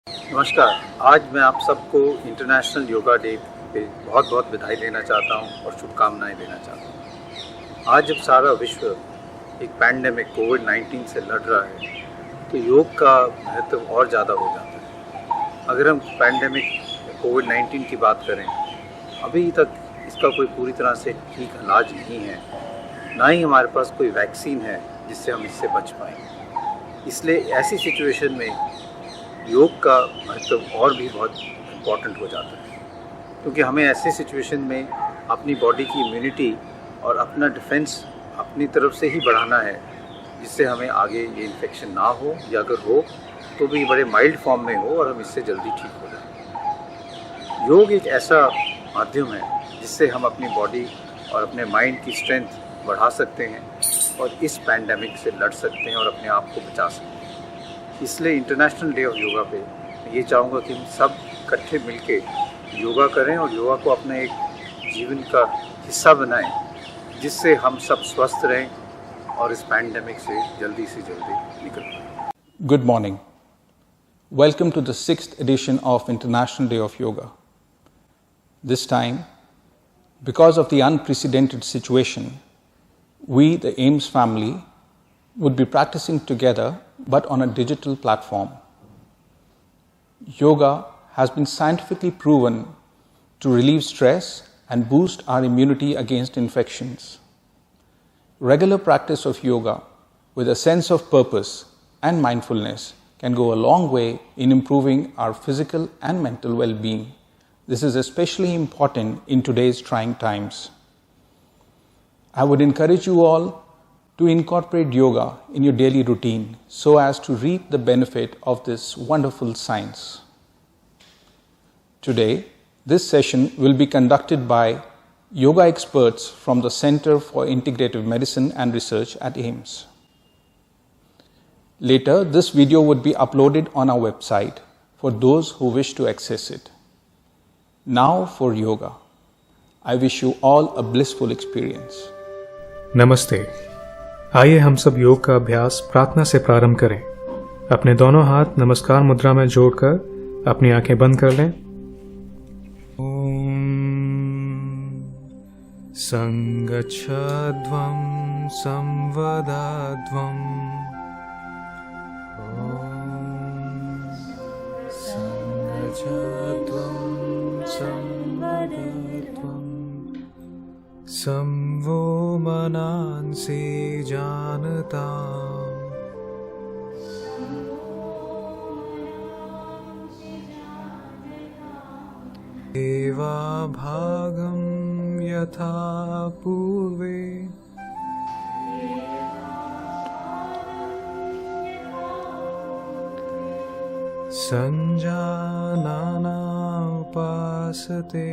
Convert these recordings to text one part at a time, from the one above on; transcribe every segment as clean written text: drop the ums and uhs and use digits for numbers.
नमस्कार। आज मैं आप सबको इंटरनेशनल योगा डे पे बहुत बहुत बधाई देना चाहता हूँ और शुभकामनाएं देना चाहता हूँ। आज जब सारा विश्व एक पैंडेमिक कोविड-19 से लड़ रहा है तो योग का महत्व और ज़्यादा हो जाता है। अगर हम पैंडेमिक कोविड-19 की बात करें, अभी तक इसका कोई पूरी तरह से ठीक इलाज नहीं है, ना ही हमारे पास कोई वैक्सीन है जिससे हम इससे बच पाएँ। इसलिए ऐसी सिचुएशन में योग का महत्व और भी बहुत इम्पॉर्टेंट हो जाता है, क्योंकि हमें ऐसे सिचुएशन में अपनी बॉडी की इम्यूनिटी और अपना डिफेंस अपनी तरफ से ही बढ़ाना है, जिससे हमें आगे ये इन्फेक्शन ना हो, या अगर हो तो भी बड़े माइल्ड फॉर्म में हो और हम इससे जल्दी ठीक हो जाए। योग एक ऐसा माध्यम है जिससे हम अपनी बॉडी और अपने माइंड की स्ट्रेंथ बढ़ा सकते हैं और इस पैंडेमिक से लड़ सकते हैं और अपने आप को बचा सकते हैं। इसलिए इंटरनेशनल डे ऑफ योगा पे मैं ये चाहूँगा कि हम सब इकट्ठे मिलके योगा करें और योगा को अपना एक जीवन का हिस्सा बनाएं, जिससे हम सब स्वस्थ रहें और इस पैंडेमिक से जल्दी निकल पाएं। Good morning. Welcome to the 6th edition of International Day of Yoga. This time, because of the unprecedented situation, we, the Ames family, would be practicing together but on a digital platform. Yoga has been scientifically proven to relieve stress and boost our immunity against infections. Regular practice of yoga with a sense of purpose and mindfulness can go a long way in improving our physical and mental well-being. This is especially important in today's trying times. I would encourage you all to incorporate yoga in your daily routine so as to reap the benefit of this wonderful science. Today, this session will be conducted by yoga experts from the Center for Integrative Medicine and Research at Ames. Later, this video would be uploaded on our website for those who wish to access it. Now for yoga. I wish you all a blissful experience. नमस्ते। आइए हम सब योग का अभ्यास प्रार्थना से प्रारंभ करें। अपने दोनों हाथ नमस्कार मुद्रा में जोड़कर अपनी आंखें बंद कर लें। ओम संगच्छध्वं संवदध्वं ओम संगच्छध्वं संवदध्वं संवो मनांसि जानता एवा भागं यथा पूर्वे संजानाना उपासते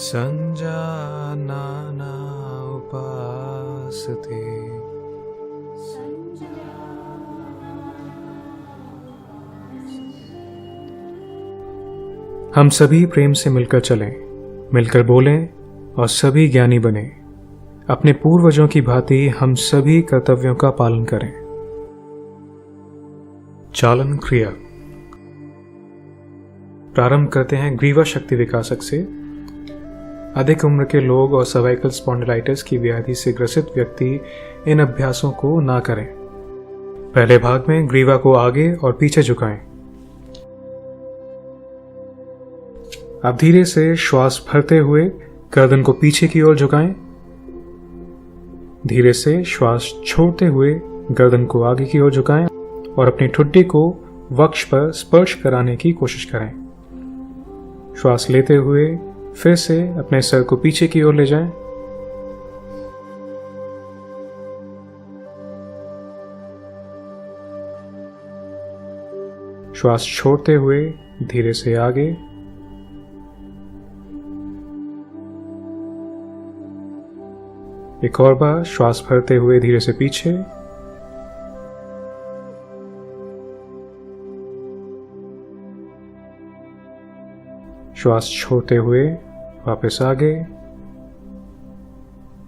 संजानाना उपासते। हम सभी प्रेम से मिलकर चलें, मिलकर बोलें और सभी ज्ञानी बने। अपने पूर्वजों की भांति हम सभी कर्तव्यों का पालन करें। चालन क्रिया। प्रारंभ करते हैं ग्रीवा शक्ति विकासक से। अधिक उम्र के लोग और सर्वाइकल स्पॉन्डिलाइटिस की व्याधि से ग्रसित व्यक्ति इन अभ्यासों को ना करें। पहले भाग में ग्रीवा को आगे और पीछे झुकाएं। अब धीरे से श्वास भरते हुए गर्दन को पीछे की ओर झुकाएं। धीरे से श्वास छोड़ते हुए गर्दन को आगे की ओर झुकाएं और अपनी ठुड्डी को वक्ष पर स्पर्श कराने की कोशिश करें। श्वास लेते हुए फिर से अपने सर को पीछे की ओर ले जाएं। श्वास छोड़ते हुए धीरे से आगे। एक और बार श्वास भरते हुए धीरे से पीछे। श्वास छोड़ते हुए वापस आगे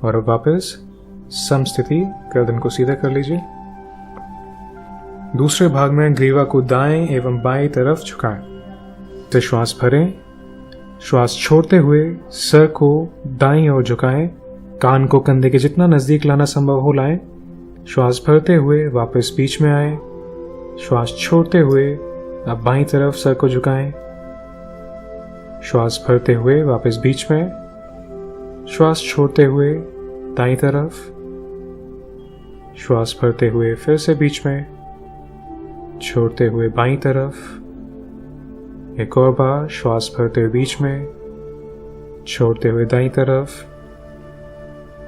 और वापस समस्थिति, गर्दन को सीधा कर लीजिए। दूसरे भाग में ग्रीवा को दाएं एवं बाएं तरफ झुकाएं। तो श्वास भरें, श्वास छोड़ते हुए सर को दाईं ओर झुकाएं, कान को कंधे के जितना नजदीक लाना संभव हो लाएं। श्वास भरते हुए वापस बीच में आए। श्वास छोड़ते हुए अब बाईं तरफ सर को झुकाएं। श्वास भरते हुए वापस बीच में। श्वास छोड़ते हुए दाईं तरफ। श्वास भरते हुए फिर से बीच में, छोड़ते हुए बाईं तरफ। एक और बार श्वास भरते हुए बीच में, छोड़ते हुए दाईं तरफ।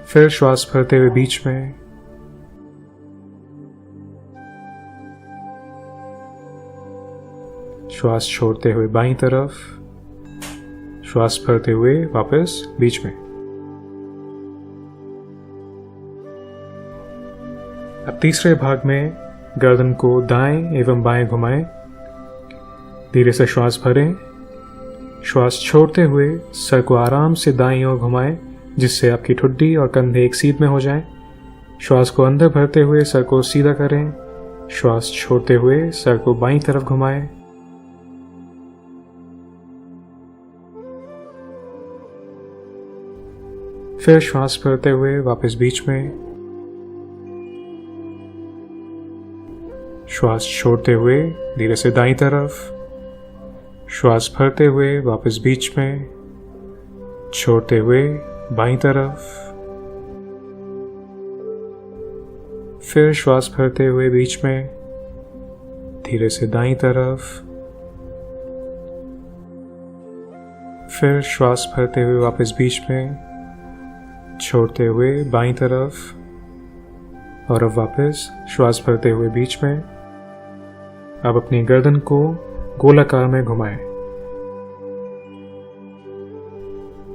फिर श्वास भरते हुए बीच में, श्वास छोड़ते हुए बाईं तरफ। श्वास भरते हुए वापस बीच में। अब तीसरे भाग में गर्दन को दाएं एवं बाएं घुमाएं। धीरे से श्वास भरें। श्वास छोड़ते हुए सर को आराम से दाईं ओर घुमाएं, जिससे आपकी ठुड्डी और कंधे एक सीध में हो जाएं। श्वास को अंदर भरते हुए सर को सीधा करें। श्वास छोड़ते हुए सर को बाईं तरफ घुमाएं। फिर श्वास भरते हुए वापस बीच में। श्वास छोड़ते हुए धीरे से दाईं तरफ। श्वास भरते हुए वापस बीच में, छोड़ते हुए बाईं तरफ। फिर श्वास भरते हुए बीच में, धीरे से दाईं तरफ। फिर श्वास भरते हुए वापस बीच में, छोड़ते हुए बाईं तरफ। और अब वापस श्वास भरते हुए बीच में। अब अपनी गर्दन को गोलाकार में घुमाएं।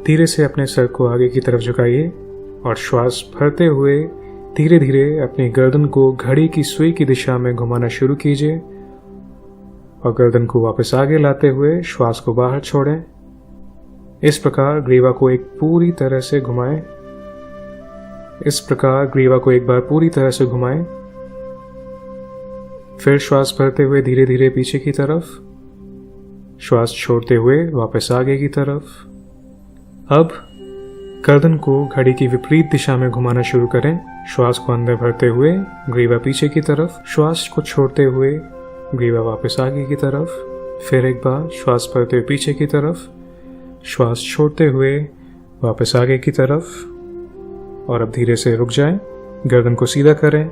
धीरे से अपने सर को आगे की तरफ झुकाइए और श्वास भरते हुए धीरे धीरे अपनी गर्दन को घड़ी की सुई की दिशा में घुमाना शुरू कीजिए और गर्दन को वापस आगे लाते हुए श्वास को बाहर छोड़ें। इस प्रकार ग्रीवा को एक बार पूरी तरह से घुमाएं। फिर श्वास भरते हुए धीरे धीरे पीछे की तरफ। श्वास छोड़ते हुए वापस आगे की तरफ। अब गर्दन को घड़ी की विपरीत दिशा में घुमाना शुरू करें। श्वास को अंदर भरते हुए ग्रीवा पीछे की तरफ। श्वास को छोड़ते हुए ग्रीवा वापस आगे की तरफ। फिर एक बार श्वास भरते हुए पीछे की तरफ। श्वास छोड़ते हुए वापस आगे की तरफ। और अब धीरे से रुक जाएं, गर्दन को सीधा करें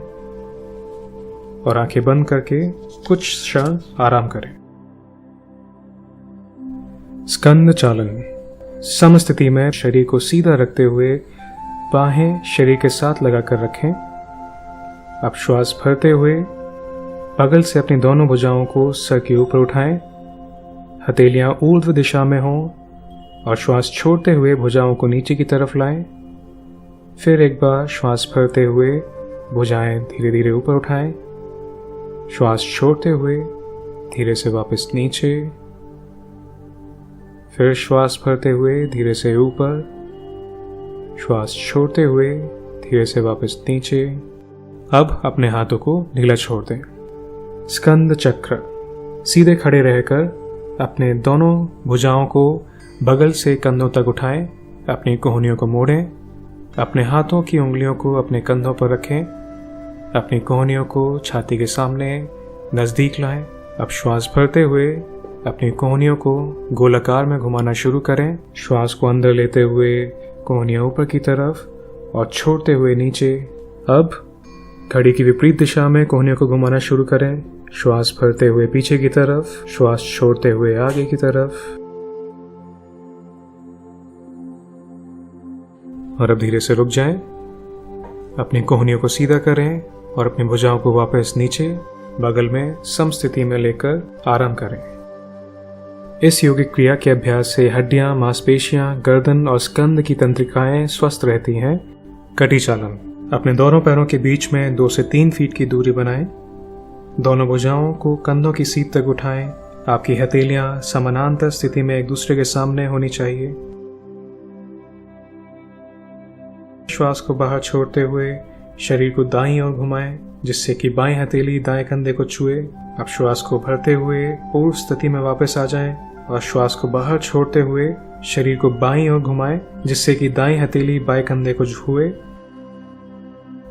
और आंखें बंद करके कुछ क्षण आराम करें। स्कंद चालन। समस्थिति में शरीर को सीधा रखते हुए बाहें शरीर के साथ लगाकर रखें। अब श्वास भरते हुए बगल से अपनी दोनों भुजाओं को सर के ऊपर उठाएं। हथेलियां ऊर्ध्व दिशा में हों और श्वास छोड़ते हुए भुजाओं को नीचे की तरफ लाएं। फिर एक बार श्वास भरते हुए भुजाएं धीरे धीरे ऊपर उठाएं। श्वास छोड़ते हुए धीरे से वापस नीचे। फिर श्वास भरते हुए धीरे से ऊपर। श्वास छोड़ते हुए धीरे से वापस नीचे। अब अपने हाथों को ढीला छोड़ दें। स्कंद चक्र। सीधे खड़े रहकर अपने दोनों भुजाओं को बगल से कंधों तक उठाएं। अपनी कोहनियों को मोड़ें। अपने हाथों की उंगलियों को अपने कंधों पर रखें। अपनी कोहनियों को छाती के सामने नजदीक लाएं। अब श्वास भरते हुए अपनी कोहनियों को गोलाकार में घुमाना शुरू करें। श्वास को अंदर लेते हुए कोहनियां ऊपर की तरफ और छोड़ते हुए नीचे। अब घड़ी की विपरीत दिशा में कोहनियों को घुमाना शुरू करें। श्वास भरते हुए पीछे की तरफ। श्वास छोड़ते हुए आगे की तरफ। और अब धीरे से रुक जाएं। अपनी कोहनियों को सीधा करें और अपनी भुजाओं को वापस नीचे बगल में समस्थिति में लेकर आराम करें। इस योगिक क्रिया के अभ्यास से हड्डियां, मांसपेशियां, गर्दन और स्कंद की तंत्रिकाएं स्वस्थ रहती हैं। कटी चालन। अपने दोनों पैरों के बीच में 2 से 3 फीट की दूरी बनाएं। दोनों भुजाओं को कंधों की सीध तक उठाएं। आपकी हथेलियां समानांतर स्थिति में एक दूसरे के सामने होनी चाहिए। श्वास को बाहर छोड़ते हुए शरीर को दाईं ओर घुमाएं, जिससे कि बाएं हथेली दाएं कंधे को छुए। अब श्वास को भरते हुए पूर्व स्थिति में वापस आ जाएं और श्वास को बाहर छोड़ते हुए शरीर को बाईं ओर घुमाएं, जिससे कि दाईं हथेली बाएं कंधे को छुए।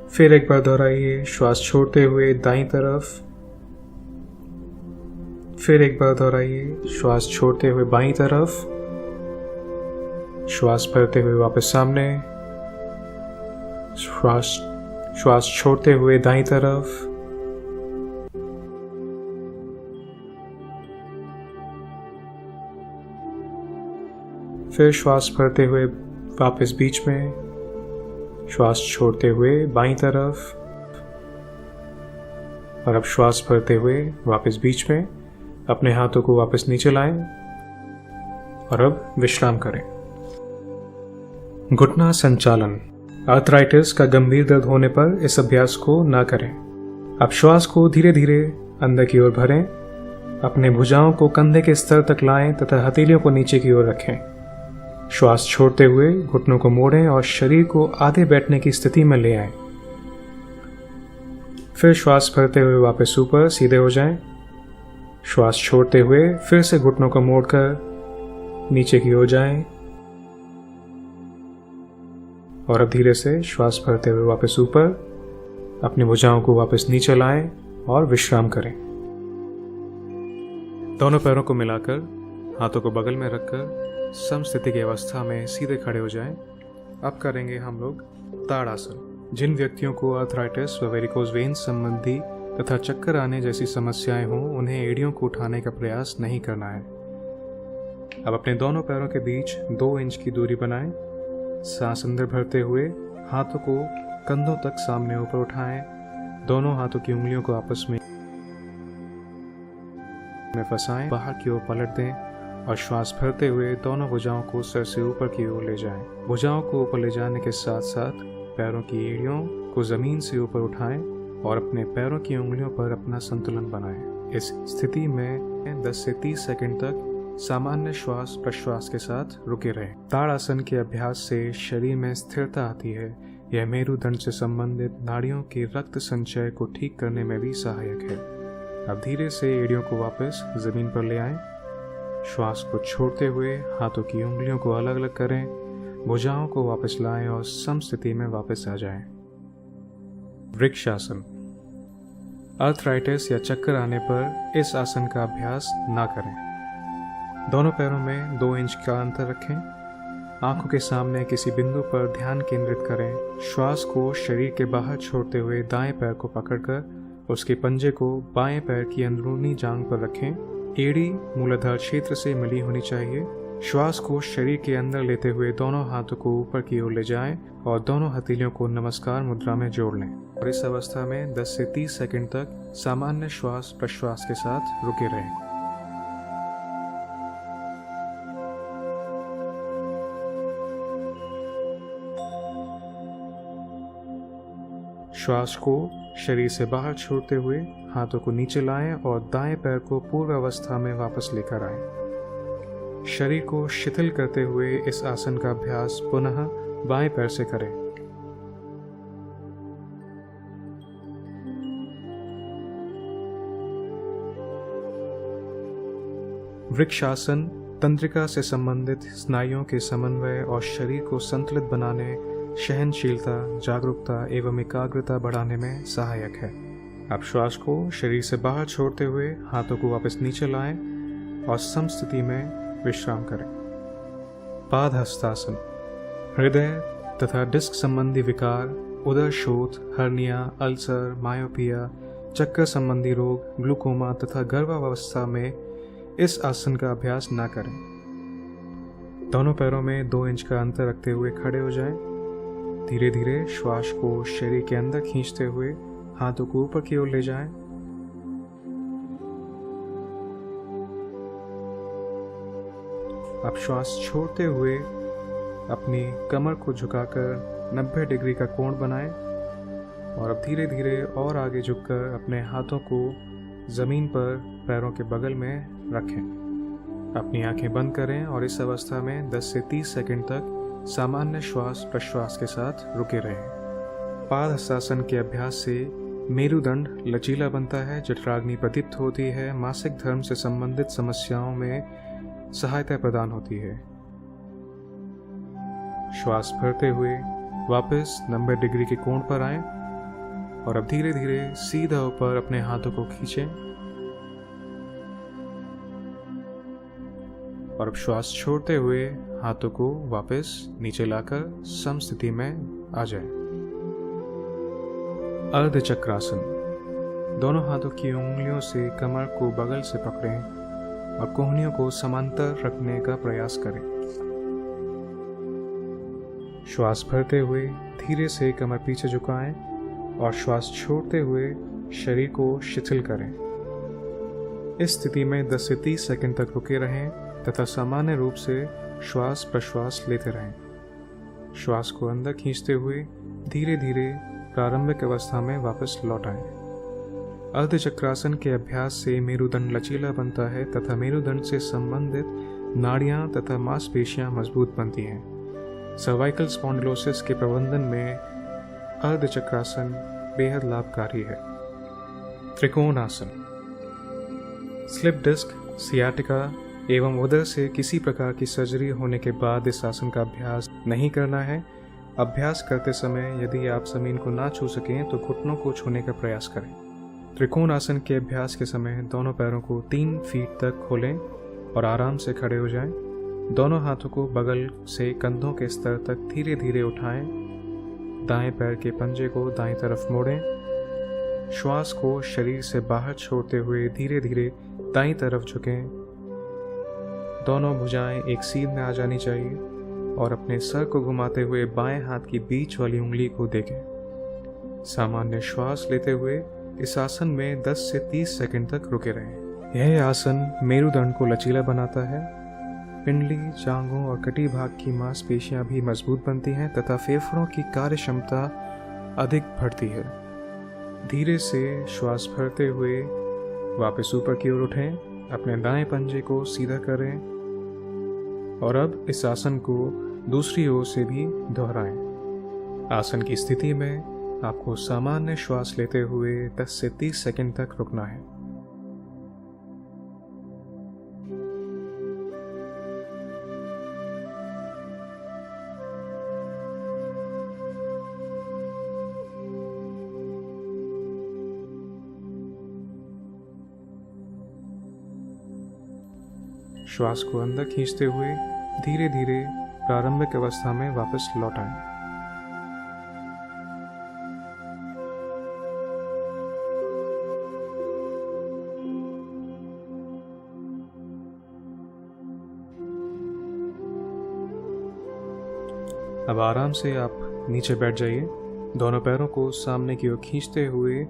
फिर एक बार दोहराइए, श्वास छोड़ते हुए दाईं तरफ। फिर एक बार दोहराइए, श्वास छोड़ते हुए बाईं तरफ। श्वास भरते हुए वापस सामने। श्वास छोड़ते हुए दाईं तरफ। फिर श्वास भरते हुए वापस बीच में। श्वास छोड़ते हुए बाईं तरफ। और अब श्वास भरते हुए वापस बीच में। अपने हाथों को वापस नीचे लाएं और अब विश्राम करें। घुटना संचालन। आर्थराइटिस का गंभीर दर्द होने पर इस अभ्यास को ना करें। अब श्वास को धीरे धीरे अंदर की ओर भरें। अपने भुजाओं को कंधे के स्तर तक लाएं तथा हथेलियों को नीचे की ओर रखें। श्वास छोड़ते हुए घुटनों को मोड़ें और शरीर को आधे बैठने की स्थिति में ले आएं। फिर श्वास भरते हुए वापस ऊपर सीधे हो जाएं। श्वास छोड़ते हुए फिर से घुटनों को मोड़कर नीचे की ओर जाएं और अब धीरे से श्वास भरते हुए वापस ऊपर। अपनी भुजाओं को वापस नीचे लाएं और विश्राम करें। दोनों पैरों को मिलाकर हाथों को बगल में रखकर समस्थिति की अवस्था में सीधे खड़े हो जाएं। अब करेंगे हम लोग ताड़ासन। जिन व्यक्तियों को आर्थराइटिस व वेरिकोज वेन संबंधी तथा चक्कर आने जैसी समस्याएं हों, उन्हें एड़ियों को उठाने का प्रयास नहीं करना है। अब अपने दोनों पैरों के बीच 2 इंच की दूरी बनाएं। सांस अंदर भरते हुए हाथों को कंधों तक सामने ऊपर उठाएं। दोनों हाथों की उंगलियों को आपस में फंसाएं, बाहर की ओर पलट दें और श्वास भरते हुए दोनों भुजाओं को सर से ऊपर की ओर ले जाएं। भुजाओं को ऊपर ले जाने के साथ साथ पैरों की एड़ियों को जमीन से ऊपर उठाएं और अपने पैरों की उंगलियों पर अपना संतुलन बनाएं। इस स्थिति में 10 से 30 सेकंड तक सामान्य श्वास प्रश्वास के साथ रुके रहें। ताड़ासन के अभ्यास से शरीर में स्थिरता आती है। यह मेरुदंड से संबंधित नाड़ियों के रक्त संचय को ठीक करने में भी सहायक है। अब धीरे से एड़ियों को वापस जमीन पर ले आएं। श्वास को छोड़ते हुए हाथों की उंगलियों को अलग अलग करें। भुजाओं को वापस लाएं और समस्थिति में वापस आ जाएं। वृक्षासन। आर्थराइटिस या चक्कर आने पर इस आसन का अभ्यास ना करें। दोनों पैरों में 2 इंच का अंतर रखें। आंखों के सामने किसी बिंदु पर ध्यान केंद्रित करें। श्वास को शरीर के बाहर छोड़ते हुए दाएं पैर को पकड़कर उसके पंजे को बाएं पैर की अंदरूनी जांघ पर रखें। एड़ी मूलाधार क्षेत्र से मिली होनी चाहिए। श्वास को शरीर के अंदर लेते हुए दोनों हाथों को ऊपर की ओर ले जाएं और दोनों हथेलियों को नमस्कार मुद्रा में जोड़ लें और इस अवस्था में 10 से 30 सेकंड तक सामान्य श्वास प्रश्वास के साथ रुके रहें। श्वास को शरीर से बाहर छोड़ते हुए हाथों को नीचे लाएं और दाएं पैर को पूर्व अवस्था में वापस लेकर आएं। शरीर को शिथिल करते हुए इस आसन का अभ्यास पुनः बाएं पैर से करें। वृक्षासन तंत्रिका से संबंधित स्नायुओं के समन्वय और शरीर को संतुलित बनाने, सहनशीलता, जागरूकता एवं एकाग्रता बढ़ाने में सहायक है। अब श्वास को शरीर से बाहर छोड़ते हुए हाथों को वापस नीचे लाएं और समस्थिति में विश्राम करें। पादहस्तासन। हृदय तथा डिस्क संबंधी विकार, उदर शोथ, हर्निया, अल्सर, मायोपिया, चक्कर संबंधी रोग, ग्लूकोमा तथा गर्भावस्था में इस आसन का अभ्यास ना करें। दोनों पैरों में 2 इंच का अंतर रखते हुए खड़े हो जाएं। धीरे धीरे श्वास को शरीर के अंदर खींचते हुए हाथों को ऊपर की ओर ले जाएं। अब श्वास छोड़ते हुए अपनी कमर को झुकाकर 90 डिग्री का कोण बनाएं और अब धीरे धीरे और आगे झुककर अपने हाथों को जमीन पर पैरों के बगल में रखें। अपनी आंखें बंद करें और इस अवस्था में 10 से 30 सेकंड तक सामान्य श्वास प्रश्वास के साथ रुके रहें। पाद हस्तासन के अभ्यास से मेरुदंड लचीला बनता है, जठराग्नि प्रदीप्त होती है, मासिक धर्म से संबंधित समस्याओं में सहायता प्रदान होती है। श्वास भरते हुए वापस 90 डिग्री के कोण पर आएं और अब धीरे धीरे सीधा ऊपर अपने हाथों को खींचें और अब श्वास छोड़ते हुए हाथों को वापस नीचे लाकर समस्थिति में आ जाएं। अर्ध चक्रासन। दोनों हाथों की उंगलियों से कमर को बगल से पकड़ें और कोहनियों को समांतर रखने का प्रयास करें। श्वास भरते हुए धीरे से कमर पीछे झुकाएं और श्वास छोड़ते हुए शरीर को शिथिल करें। इस स्थिति में 10 से 30 सेकंड तक रुके रहें तथा सामान्य रूप से श्वास प्रश्वास लेते रहें। श्वास को अंदर खींचते हुए धीरे धीरे प्रारंभिक अवस्था में वापस लौट आएं। अर्ध चक्रासन के अभ्यास से मेरुदंड लचीला बनता है तथा मेरुदंड से संबंधित नाड़ियां तथा मांसपेशियां मजबूत बनती हैं। सर्वाइकल स्पॉन्डिलोसिस के प्रबंधन में अर्ध चक्रासन बेहद लाभकारी है। त्रिकोण आसन। स्लिप डिस्क, सियाटिका एवं उदर से किसी प्रकार की सर्जरी होने के बाद इस आसन का अभ्यास नहीं करना है। अभ्यास करते समय यदि आप जमीन को ना छू सकें तो घुटनों को छूने का प्रयास करें। त्रिकोण आसन के अभ्यास के समय दोनों पैरों को 3 फीट तक खोलें और आराम से खड़े हो जाएं। दोनों हाथों को बगल से कंधों के स्तर तक धीरे धीरे उठाएं। दाएं पैर के पंजे को दाईं तरफ मोड़ें। श्वास को शरीर से बाहर छोड़ते हुए धीरे धीरे दाईं तरफ झुकें। दोनों भुजाएं एक सीध में आ जानी चाहिए और अपने सर को घुमाते हुए बाएं हाथ की बीच वाली उंगली को देखें। सामान्य श्वास लेते हुए इस आसन में 10 से 30 सेकंड तक रुके रहें। यह आसन मेरुदंड को लचीला बनाता है। पिंडली, जांघों और कटी भाग की मांसपेशियां भी मजबूत बनती हैं तथा फेफड़ों की कार्य क्षमता अधिक बढ़ती है। धीरे से श्वास भरते हुए वापस ऊपर की ओर उठें। अपने दाएं पंजे को सीधा करें और अब इस आसन को दूसरी ओर से भी दोहराएं। आसन की स्थिति में आपको सामान्य श्वास लेते हुए 10 से 30 सेकंड तक रुकना है। श्वास को अंदर खींचते हुए धीरे धीरे प्रारंभिक अवस्था में वापस लौट आएं। अब आराम से आप नीचे बैठ जाइए। दोनों पैरों को सामने की ओर खींचते हुए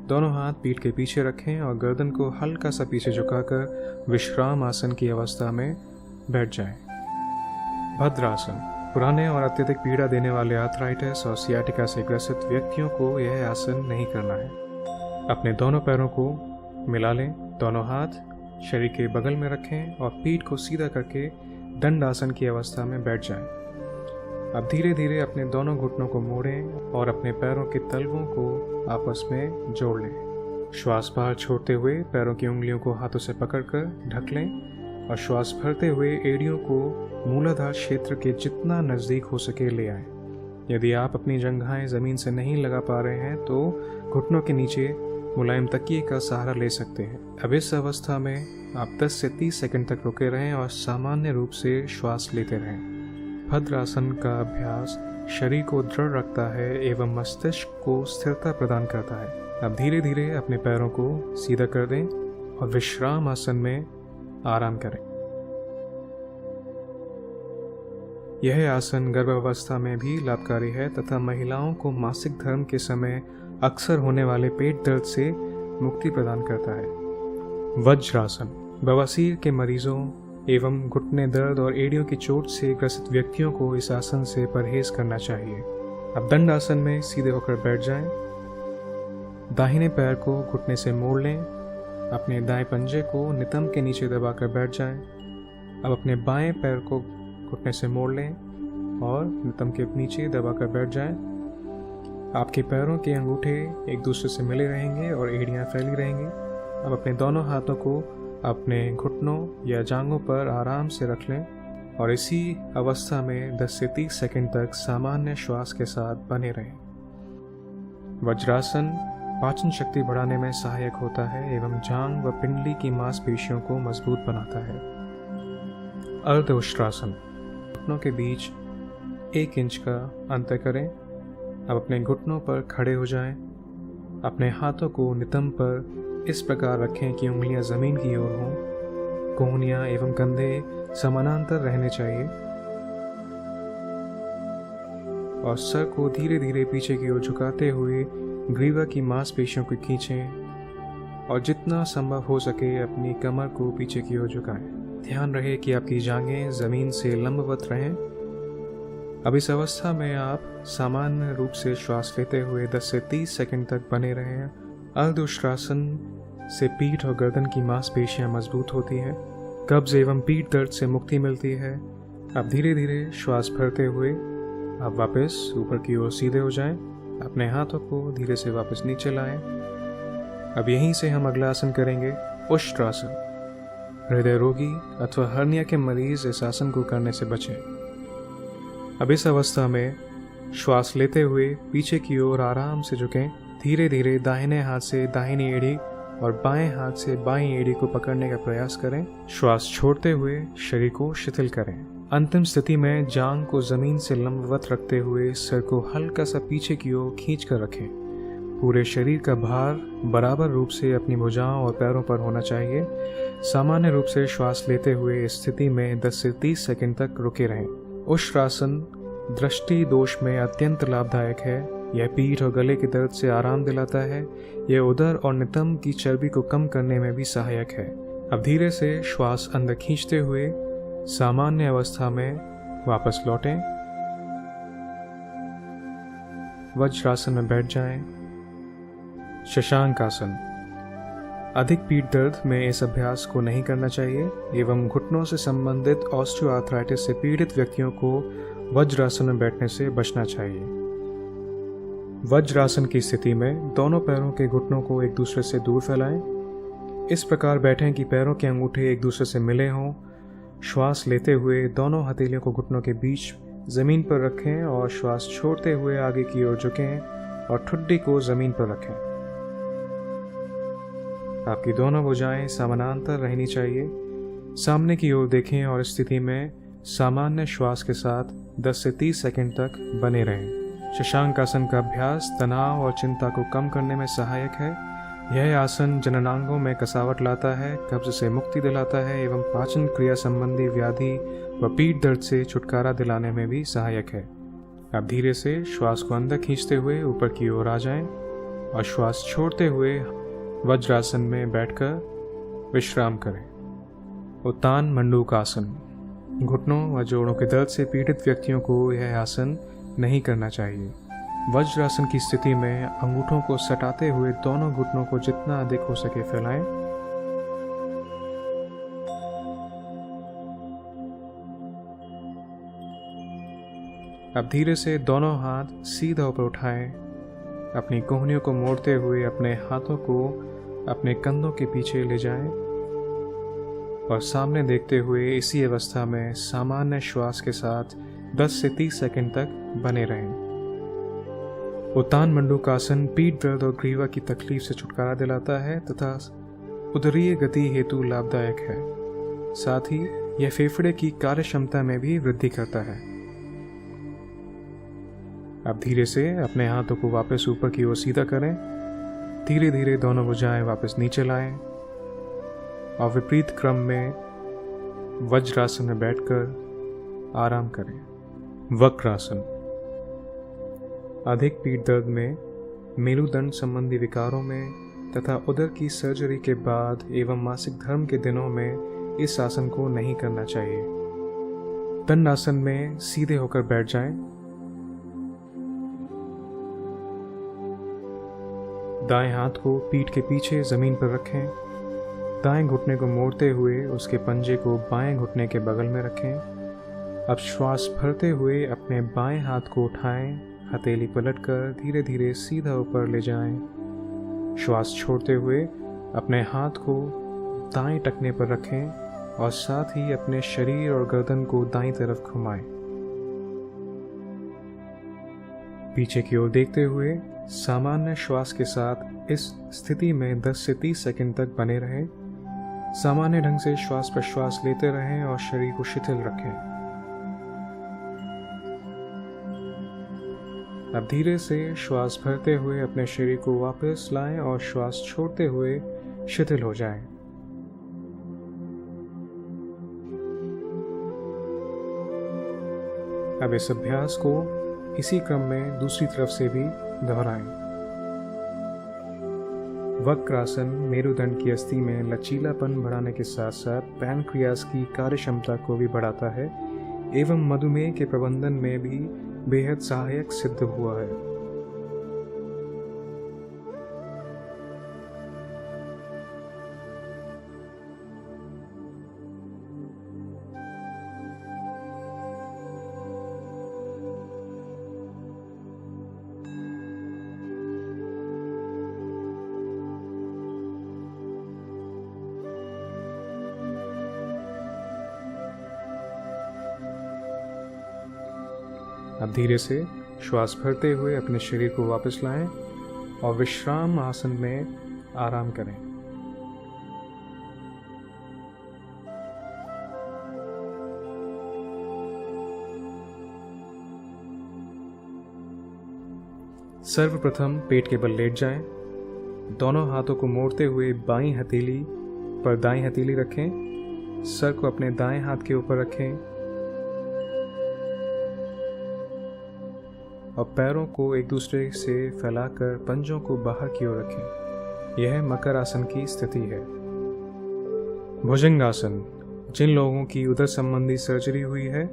दोनों हाथ पीठ के पीछे रखें और गर्दन को हल्का सा पीछे झुकाकर विश्राम आसन की अवस्था में बैठ जाएं। भद्रासन। पुराने और अत्यधिक पीड़ा देने वाले आर्थराइटिस और सियाटिका से ग्रसित व्यक्तियों को यह आसन नहीं करना है। अपने दोनों पैरों को मिला लें। दोनों हाथ शरीर के बगल में रखें और पीठ को सीधा करके दंड आसन की अवस्था में बैठ जाएं। अब धीरे धीरे अपने दोनों घुटनों को मोड़ें और अपने पैरों के तलवों को आपस में जोड़ लें। श्वास बाहर छोड़ते हुए पैरों की उंगलियों को हाथों से पकड़कर ढक लें और श्वास भरते हुए एड़ियों को मूलाधार क्षेत्र के जितना नज़दीक हो सके ले आएं। यदि आप अपनी जंघाएं ज़मीन से नहीं लगा पा रहे हैं तो घुटनों के नीचे मुलायम तकिए का सहारा ले सकते हैं। अब इस अवस्था में आप 10 से 30 सेकंड तक रुके रहें और सामान्य रूप से श्वास लेते रहें। भद्रासन का अभ्यास शरीर को दृढ़ रखता है एवं मस्तिष्क को स्थिरता प्रदान करता है। अब धीरे धीरे अपने पैरों को सीधा कर दें और विश्राम आसन में आराम करें। यह आसन गर्भावस्था में भी लाभकारी है तथा महिलाओं को मासिक धर्म के समय अक्सर होने वाले पेट दर्द से मुक्ति प्रदान करता है। वज्रासन। बवासीर के मरीजों एवं घुटने दर्द और एड़ियों की चोट से ग्रसित व्यक्तियों को इस आसन से परहेज करना चाहिए। अब दंड आसन में सीधे होकर बैठ जाएं। दाहिने पैर को घुटने से मोड़ लें। अपने दाएं पंजे को नितंब के नीचे दबाकर बैठ जाएं। अब अपने बाएं पैर को घुटने से मोड़ लें। और नितंब के नीचे दबाकर बैठ जाएं। आपके पैरों के अंगूठे एक दूसरे से मिले रहेंगे और एड़ियां फैली रहेंगी। अब अपने दोनों हाथों को अपने घुटनों या जांघों पर आराम से रख लें और इसी अवस्था में 10 से 30 सेकंड तक सामान्य श्वास के साथ बने रहें। वज्रासन पाचन शक्ति बढ़ाने में सहायक होता है एवं जांघ व पिंडली की मांसपेशियों को मजबूत बनाता है। अर्धउष्ट्रासन, घुटनों के बीच 1 इंच का अंतर करें। अब अपने घुटनों पर खड़े हो जाएं। अपने हाथों को नितंब पर इस प्रकार रखें कि उंगलियां जमीन की ओर हों। कोहनियां एवं कंधे समानांतर रहने चाहिए और सर को धीरे धीरे पीछे की ओर झुकाते हुए ग्रीवा की मांसपेशियों को खींचें और जितना संभव हो सके अपनी कमर को पीछे की ओर झुकाएं। ध्यान रहे कि आपकी जांघें जमीन से लंबवत रहें। अब इस अवस्था में आप सामान्य रूप से श्वास लेते हुए 10 से 30 सेकंड तक बने रहें। अर्धउष्ट्रासन से पीठ और गर्दन की मांसपेशियां मजबूत होती हैं, कब्ज एवं पीठ दर्द से मुक्ति मिलती है। अब धीरे धीरे श्वास भरते हुए आप वापस ऊपर की ओर सीधे हो जाएं। अपने हाथों को धीरे से वापस नीचे लाएं। अब यहीं से हम अगला आसन करेंगे, उष्ट्रासन। हृदय रोगी अथवा हर्निया के मरीज इस आसन को करने से बचें। अब इस अवस्था में श्वास लेते हुए पीछे की ओर आराम से झुकें। धीरे धीरे दाहिने हाथ से दाहिनी एड़ी और बाएं हाथ से बाईं एड़ी को पकड़ने का प्रयास करें। श्वास छोड़ते हुए शरीर को शिथिल करें। अंतिम स्थिति में जांघ को जमीन से लंबवत रखते हुए सिर को हल्का सा पीछे की ओर खींच कर रखें। पूरे शरीर का भार बराबर रूप से अपनी भुजाओं और पैरों पर होना चाहिए। सामान्य रूप से श्वास लेते हुए इस स्थिति में 10 से 30 सेकंड तक रुके रहें। उष्ट्रासन दृष्टि दोष में अत्यंत लाभदायक है। यह पीठ और गले के दर्द से आराम दिलाता है। यह उदर और नितंब की चर्बी को कम करने में भी सहायक है। अब धीरे से श्वास अंदर खींचते हुए सामान्य अवस्था में वापस लौटें। वज्रासन में बैठ जाएं। शशांक आसन। अधिक पीठ दर्द में इस अभ्यास को नहीं करना चाहिए एवं घुटनों से संबंधित ऑस्टियोआर्थराइटिस से पीड़ित व्यक्तियों को वज्रासन में बैठने से बचना चाहिए। वज्रासन की स्थिति में दोनों पैरों के घुटनों को एक दूसरे से दूर फैलाएं। इस प्रकार बैठें कि पैरों के अंगूठे एक दूसरे से मिले हों। श्वास लेते हुए दोनों हथेलियों को घुटनों के बीच जमीन पर रखें और श्वास छोड़ते हुए आगे की ओर झुकें और ठुड्डी को जमीन पर रखें। आपकी दोनों भुजाएं समानांतर रहनी चाहिए। सामने की ओर देखें और इस स्थिति में सामान्य श्वास के साथ 10 से 30 सेकंड तक बने रहें। शशांक आसन का अभ्यास तनाव और चिंता को कम करने में सहायक है। यह आसन जननांगों में कसावट लाता है, कब्ज से मुक्ति दिलाता है एवं पाचन क्रिया संबंधी व्याधि व पीठ दर्द से छुटकारा दिलाने में भी सहायक है। अब धीरे से श्वास को अंदर खींचते हुए ऊपर की ओर आ जाएं और श्वास छोड़ते हुए वज्रासन में बैठकर विश्राम करें। उत्तान मंडूकासन। घुटनों व जोड़ों के दर्द से पीड़ित व्यक्तियों को यह आसन नहीं करना चाहिए। वज्रासन की स्थिति में अंगूठों को सटाते हुए दोनों घुटनों को जितना अधिक हो सके फैलाएं। अब धीरे से दोनों हाथ सीधा ऊपर उठाएं। अपनी कोहनियों को मोड़ते हुए अपने हाथों को अपने कंधों के पीछे ले जाएं और सामने देखते हुए इसी अवस्था में सामान्य श्वास के साथ 10 से 30 सेकंड तक बने रहें। उत्तान मंडूकासन पीठ दर्द और ग्रीवा की तकलीफ से छुटकारा दिलाता है तथा उदरीय गति हेतु लाभदायक है। साथ ही यह फेफड़े की कार्य क्षमता में भी वृद्धि करता है। अब धीरे से अपने हाथों को वापस ऊपर की ओर सीधा करें। धीरे धीरे दोनों भुजाएं वापस नीचे लाएं और विपरीत क्रम में वज्रासन में बैठकर आराम करें। वक्रासन। अधिक पीठ दर्द में, मेरुदंड संबंधी विकारों में तथा उदर की सर्जरी के बाद एवं मासिक धर्म के दिनों में इस आसन को नहीं करना चाहिए। दंडासन में सीधे होकर बैठ जाएं। दाएं हाथ को पीठ के पीछे जमीन पर रखें। दाएं घुटने को मोड़ते हुए उसके पंजे को बाएं घुटने के बगल में रखें। अब श्वास भरते हुए अपने बाएं हाथ को उठाएं, हथेली पलटकर धीरे धीरे सीधा ऊपर ले जाएं। श्वास छोड़ते हुए अपने हाथ को दाएं टखने पर रखें और साथ ही अपने शरीर और गर्दन को दाईं तरफ घुमाएं। पीछे की ओर देखते हुए सामान्य श्वास के साथ इस स्थिति में 10 से 30 सेकंड तक बने रहें। सामान्य ढंग से श्वास प्रश्वास लेते रहें और शरीर को शिथिल रखें। अब धीरे से श्वास भरते हुए अपने शरीर को वापस लाएं और श्वास छोड़ते हुए शिथिल हो जाएं। अब इस अभ्यास को इसी क्रम में दूसरी तरफ से भी दोहराएं। वक्रासन मेरुदंड की अस्थि में लचीलापन बढ़ाने के साथ साथ पैनक्रियास की कार्यक्षमता को भी बढ़ाता है एवं मधुमेह के प्रबंधन में भी बेहद सहायक सिद्ध हुआ है। अब धीरे से श्वास भरते हुए अपने शरीर को वापस लाएं और विश्राम आसन में आराम करें। सर्वप्रथम पेट के बल लेट जाएं। दोनों हाथों को मोड़ते हुए बाईं हथेली पर दाईं हथेली रखें। सर को अपने दाएं हाथ के ऊपर रखें और पैरों को एक दूसरे से फैलाकर पंजों को बाहर की ओर रखें। यह मकर आसन की स्थिति है। भुजंगासन। जिन लोगों की उदर संबंधी सर्जरी हुई है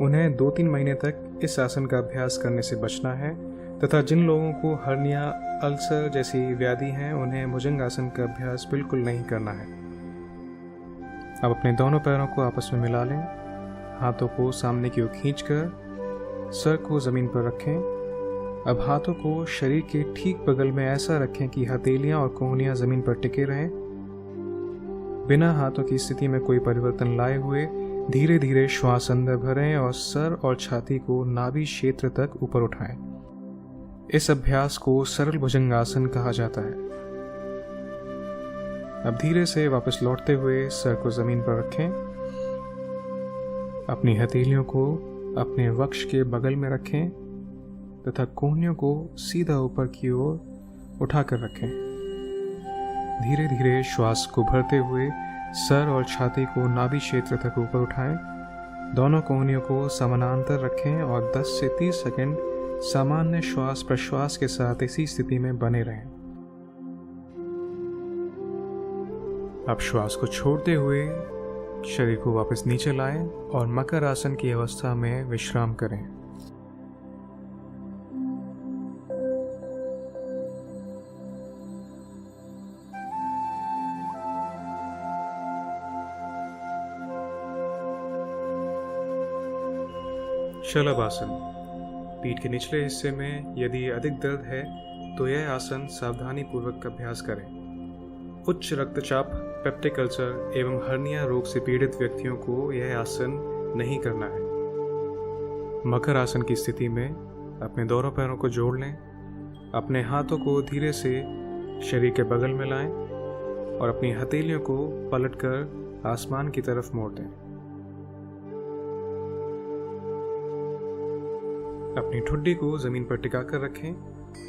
उन्हें 2-3 महीने तक इस आसन का अभ्यास करने से बचना है तथा जिन लोगों को हर्निया, अल्सर जैसी व्याधि हैं उन्हें भुजंगासन का अभ्यास बिल्कुल नहीं करना है। अब अपने दोनों पैरों को आपस में मिला लें। हाथों को सामने की ओर खींचकर सर को जमीन पर रखें। अब हाथों को शरीर के ठीक बगल में ऐसा रखें कि हथेलियां और कोहनियां जमीन पर टिके रहें। बिना हाथों की स्थिति में कोई परिवर्तन लाए हुए धीरे धीरे श्वास अंदर भरें और सर और छाती को नाभि क्षेत्र तक ऊपर उठाएं। इस अभ्यास को सरल भुजंगासन कहा जाता है। अब धीरे से वापस लौटते हुए सर को जमीन पर रखें। अपनी हथेलियों को अपने वक्ष के बगल में रखें तथा कोहनियों को सीधा ऊपर की ओर उठाकर रखें। धीरे धीरे श्वास को भरते हुए सर और छाती को नाभि क्षेत्र तक ऊपर उठाएं। दोनों कोहनियों को समानांतर रखें और 10 से 30 सेकंड सामान्य श्वास प्रश्वास के साथ इसी स्थिति में बने रहें। अब श्वास को छोड़ते हुए शरीर को वापस नीचे लाएं और मकर आसन की अवस्था में विश्राम करें। शलभासन। पीठ के निचले हिस्से में यदि अधिक दर्द है तो यह आसन सावधानी पूर्वक अभ्यास करें। उच्च रक्तचाप, पेप्टिक अल्सर एवं हर्निया रोग से पीड़ित व्यक्तियों को यह आसन नहीं करना है। मकर आसन की स्थिति में अपने दोनों पैरों को जोड़ लें। अपने हाथों को धीरे से शरीर के बगल में लाएं और अपनी हथेलियों को पलटकर आसमान की तरफ मोड़ दें। अपनी ठुड्डी को जमीन पर टिकाकर रखें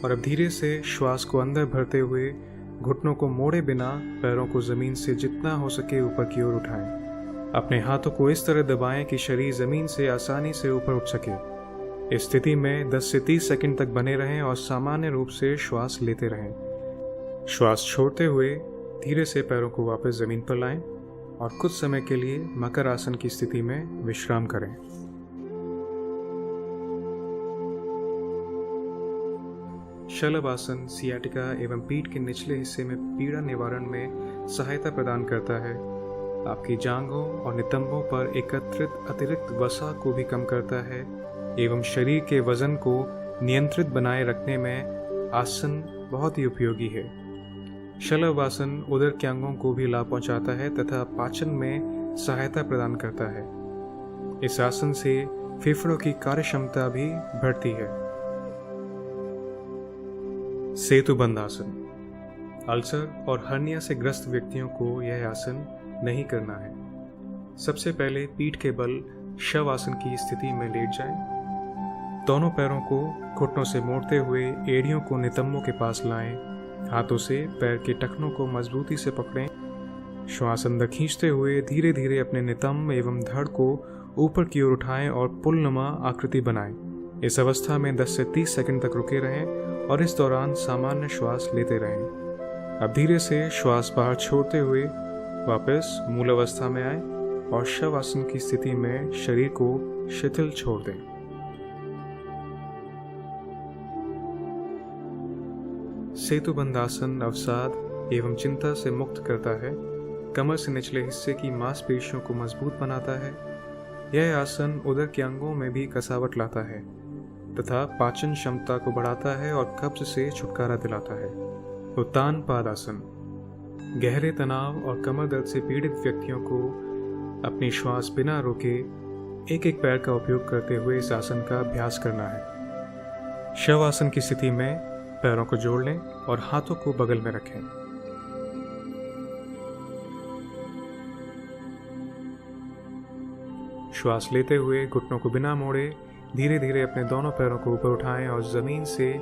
और अब धीरे से श्वास को अंदर भरते हुए घुटनों को मोड़े बिना पैरों को जमीन से जितना हो सके ऊपर की ओर उठाएं। अपने हाथों को इस तरह दबाएं कि शरीर जमीन से आसानी से ऊपर उठ सके। इस स्थिति में 10 से 30 सेकंड तक बने रहें और सामान्य रूप से श्वास लेते रहें। श्वास छोड़ते हुए धीरे से पैरों को वापस जमीन पर लाएं और कुछ समय के लिए मकर आसन की स्थिति में विश्राम करें। शलभासन सियाटिका एवं पीठ के निचले हिस्से में पीड़ा निवारण में सहायता प्रदान करता है आपकी जांघों और नितंबों पर एकत्रित अतिरिक्त वसा को भी कम करता है एवं शरीर के वजन को नियंत्रित बनाए रखने में आसन बहुत ही उपयोगी है। शलभासन उदर के अंगों को भी लाभ पहुंचाता है तथा पाचन में सहायता प्रदान करता है। इस आसन से फेफड़ों की कार्यक्षमता भी बढ़ती है। सेतुबंध आसन। अल्सर और हर्निया से ग्रस्त व्यक्तियों को यह आसन नहीं करना है। सबसे पहले पीठ के बल शव आसन की स्थिति में लेट जाएं। दोनों पैरों को घुटनों से मोड़ते हुए एड़ियों को नितंबों के पास लाएं। हाथों से पैर के टखनों को मजबूती से पकड़ें। श्वास अंदर खींचते हुए धीरे धीरे अपने नितंब एवं धड़ को ऊपर की ओर उठाएं और पुलनुमा आकृति बनाएं। इस अवस्था में 10 से 30 सेकंड तक रुके रहें और इस दौरान सामान्य श्वास लेते रहें। अब धीरे से श्वास बाहर छोड़ते हुए वापस मूल अवस्था में आएं और शव आसन की स्थिति में शरीर को शिथिल छोड़ दें। सेतुबंध आसन अवसाद एवं चिंता से मुक्त करता है, कमर से निचले हिस्से की मांसपेशियों को मजबूत बनाता है। यह आसन उदर के अंगों में भी कसावट लाता है तथा पाचन क्षमता को बढ़ाता है और कब्ज से छुटकारा दिलाता है। उत्तान पादासन। गहरे तनाव और कमर दर्द से पीड़ित व्यक्तियों को अपनी श्वास बिना रोके एक एक पैर का उपयोग करते हुए इस आसन का अभ्यास करना है। शव आसन की स्थिति में पैरों को जोड़ लें और हाथों को बगल में रखें। श्वास लेते हुए घुटनों को बिना मोड़े धीरे धीरे अपने दोनों पैरों को ऊपर उठाएं और जमीन से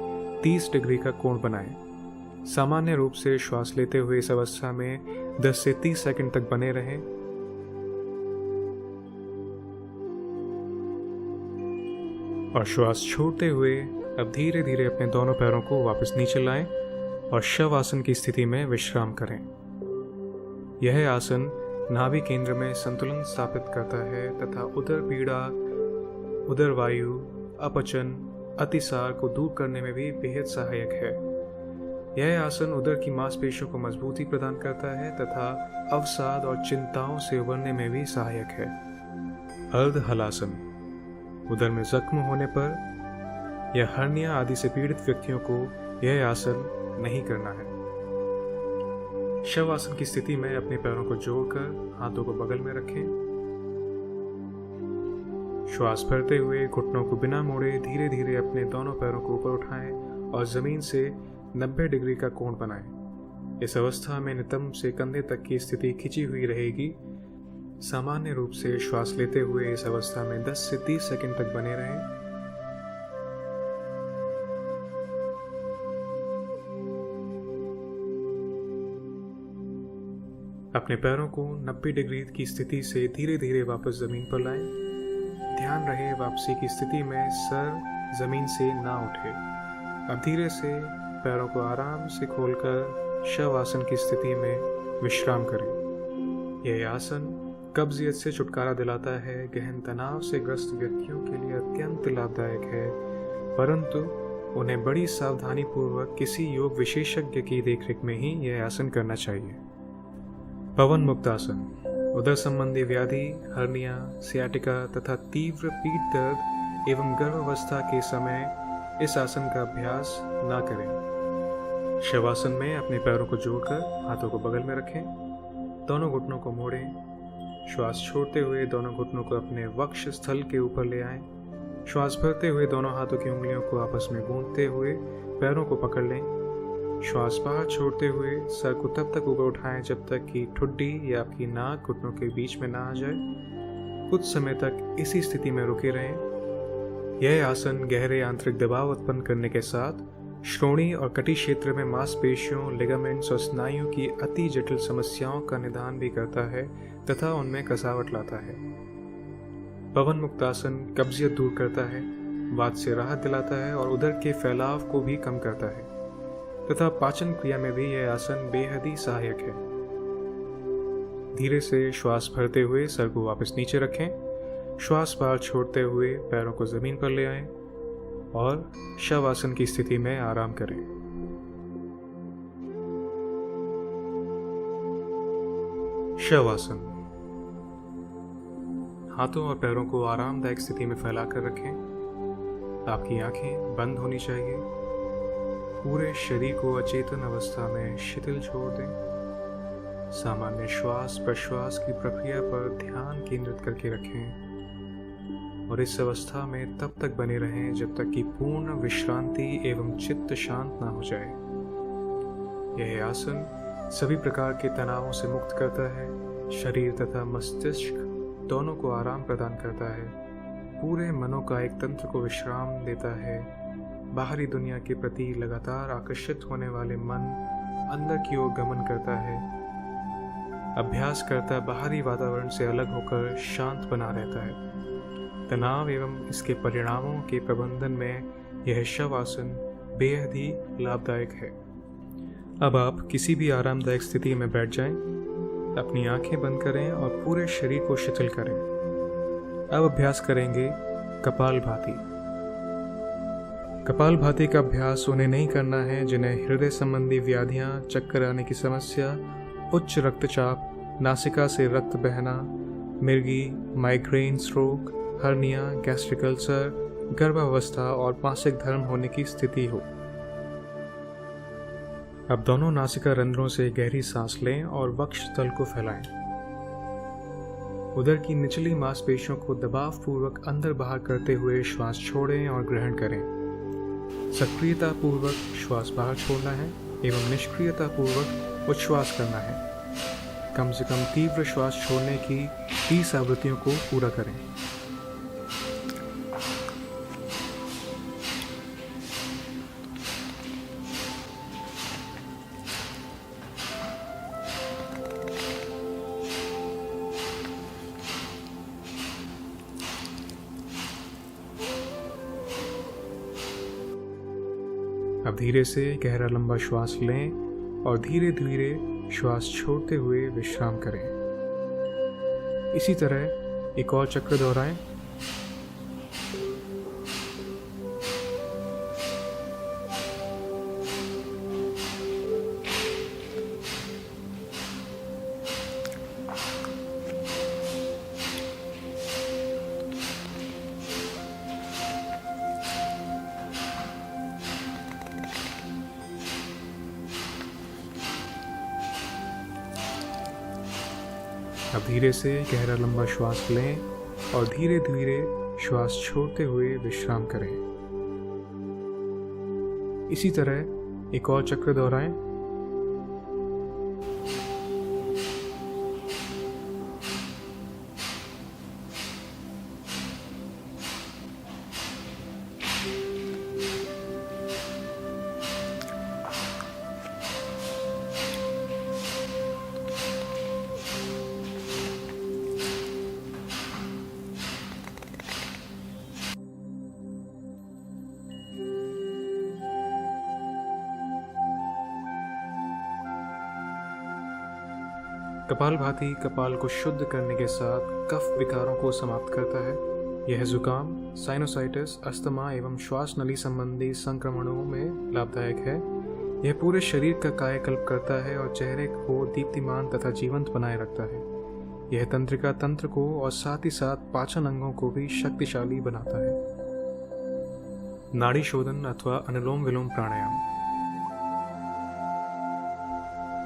30 डिग्री का कोण बनाएं। सामान्य रूप से श्वास लेते हुए इस अवस्था में 10 से 30 सेकंड तक बने रहें। और श्वास छोड़ते हुए अब धीरे धीरे अपने दोनों पैरों को वापस नीचे लाएं और शव आसन की स्थिति में विश्राम करें। यह आसन नाभि केंद्र में संतुलन स्थापित करता है तथा उदर पीड़ा, उदर वायु, अपचन, अतिसार को दूर करने में भी बेहद सहायक है। यह आसन उदर की मांसपेशियों को मजबूती प्रदान करता है तथा अवसाद और चिंताओं से उबरने में भी सहायक है। अर्ध हलासन। उदर में जख्म होने पर या हर्निया आदि से पीड़ित व्यक्तियों को यह आसन नहीं करना है। शव आसन की स्थिति में अपने पैरों को जोड़कर हाथों को बगल में रखें। श्वास भरते हुए घुटनों को बिना मोड़े धीरे धीरे अपने दोनों पैरों को ऊपर उठाएं और जमीन से 90 डिग्री का कोण बनाएं। इस अवस्था में नितंब से कंधे तक की स्थिति खिंची हुई रहेगी। सामान्य रूप से श्वास लेते हुए इस अवस्था में 10 से 30 सेकंड तक बने रहें। अपने पैरों को 90 डिग्री की स्थिति से धीरे धीरे वापस जमीन पर लाएं। ध्यान रहे वापसी की स्थिति में सर जमीन से ना उठे। अब धीरे से पैरों को आराम से खोलकर शव आसन की स्थिति में विश्राम करें। यह आसन कब्जियत से छुटकारा दिलाता है, गहन तनाव से ग्रस्त व्यक्तियों के लिए अत्यंत लाभदायक है, परंतु उन्हें बड़ी सावधानी पूर्वक किसी योग विशेषज्ञ की देखरेख में ही यह आसन करना चाहिए। पवन मुक्त आसन। उदर संबंधी व्याधि, हर्निया, सियाटिका तथा तीव्र पीठ दर्द एवं गर्भावस्था के समय इस आसन का अभ्यास ना करें। शवासन में अपने पैरों को जोड़कर हाथों को बगल में रखें। दोनों घुटनों को मोड़ें। श्वास छोड़ते हुए दोनों घुटनों को अपने वक्ष स्थल के ऊपर ले आएं। श्वास भरते हुए दोनों हाथों की उंगलियों को आपस में गूंथते हुए पैरों को पकड़ लें। श्वास बाहर छोड़ते हुए सर को तब तक ऊपर उठाएं जब तक कि ठुड्डी या आपकी नाक घुटनों के बीच में ना आ जाए। कुछ समय तक इसी स्थिति में रुके रहें। यह आसन गहरे आंतरिक दबाव उत्पन्न करने के साथ श्रोणी और कटी क्षेत्र में मांसपेशियों, लिगामेंट्स और स्नायु की अति जटिल समस्याओं का निदान भी करता है तथा उनमें कसावट लाता है। पवन मुक्त आसन कब्जियत दूर करता है, वात से राहत दिलाता है और उदर के फैलाव को भी कम करता है तथा पाचन क्रिया में भी यह आसन बेहद ही सहायक है। धीरे से श्वास भरते हुए सर को वापस नीचे रखें। श्वास बाहर छोड़ते हुए पैरों को जमीन पर ले आएं और शव आसन की स्थिति में आराम करें। शव आसन। हाथों और पैरों को आरामदायक स्थिति में फैलाकर रखें। आपकी आंखें बंद होनी चाहिए। पूरे शरीर को अचेतन अवस्था में शिथिल छोड़ दें। सामान्य श्वास प्रश्वास की प्रक्रिया पर ध्यान केंद्रित करके रखें और इस अवस्था में तब तक बने रहें जब तक कि पूर्ण विश्रांति एवं चित्त शांत ना हो जाए। यह आसन सभी प्रकार के तनावों से मुक्त करता है, शरीर तथा मस्तिष्क दोनों को आराम प्रदान करता है, पूरे मनोकायिक तंत्र को विश्राम देता है। बाहरी दुनिया के प्रति लगातार आकर्षित होने वाले मन अंदर की ओर गमन करता है। अभ्यास करता बाहरी वातावरण से अलग होकर शांत बना रहता है। तनाव एवं इसके परिणामों के प्रबंधन में यह शवासन बेहद ही लाभदायक है। अब आप किसी भी आरामदायक स्थिति में बैठ जाएं, अपनी आंखें बंद करें और पूरे शरीर को शिथिल करें। अब अभ्यास करेंगे कपालभाति। कपालभाति का अभ्यास उन्हें नहीं करना है जिन्हें हृदय संबंधी व्याधियां, चक्कर आने की समस्या, उच्च रक्तचाप, नासिका से रक्त बहना, मिर्गी, migraine, stroke, hernia, gastric ulcer, गर्भावस्था और मासिक धर्म होने की स्थिति हो। अब दोनों नासिका रंध्रों से गहरी सांस लें और वक्ष तल को फैलाएं। उदर की निचली मांसपेशियों को दबाव पूर्वक अंदर बाहर करते हुए श्वास छोड़ें और ग्रहण करें। सक्रियता पूर्वक श्वास बाहर छोड़ना है एवं निष्क्रियता पूर्वक उच्छ्वास करना है। कम से कम तीव्र श्वास छोड़ने की 30 आवृत्तियों को पूरा करें। अब धीरे से गहरा लंबा श्वास लें और धीरे धीरे श्वास छोड़ते हुए विश्राम करें। इसी तरह एक और चक्र दोहराएं। अब धीरे से गहरा लंबा श्वास लें और धीरे धीरे श्वास छोड़ते हुए विश्राम करें। इसी तरह एक और चक्र दोहराएं। कपालभाति कपाल को शुद्ध करने के साथ कफ विकारों को समाप्त करता है। यह जुकाम, साइनोसाइटिस, अस्थमा एवं श्वास नली संबंधी संक्रमणों में लाभदायक है। यह पूरे शरीर का कायाकल्प करता है और चेहरे को दीप्तिमान तथा जीवंत बनाए रखता है। यह तंत्रिका तंत्र को और साथ ही साथ पाचन अंगों को भी शक्तिशाली बनाता है। नाड़ी शोधन अथवा अनुलोम विलोम प्राणायाम।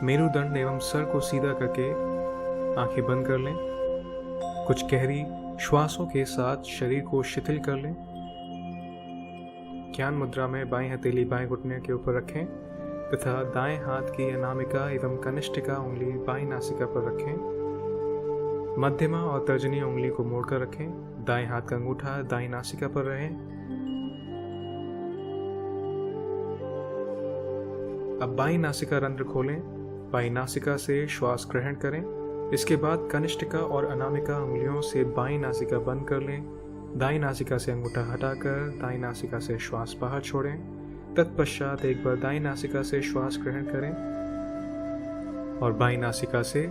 मेरुदंड एवं सर को सीधा करके आंखें बंद कर लें। कुछ गहरी श्वासों के साथ शरीर को शिथिल कर लें। ज्ञान मुद्रा में बाएं हथेली बाएं घुटने के ऊपर रखें तथा दाएं हाथ की अनामिका एवं कनिष्ठिका उंगली बाएं नासिका पर रखें। मध्यमा और तर्जनी उंगली को मोड़कर रखें। दाएं हाथ का अंगूठा दाएं नासिका पर रहे। अब बाएं नासिका रंध्र खोलें। बाएं नासिका से श्वास ग्रहण करें। इसके बाद कनिष्ठिका और अनामिका उंगलियों से बाएं नासिका बंद कर लें। दाएं नासिका से अंगूठा हटाकर दाएं नासिका से श्वास बाहर छोड़ें। तत्पश्चात एक बार दाएं नासिका से श्वास ग्रहण करें और बाएं नासिका से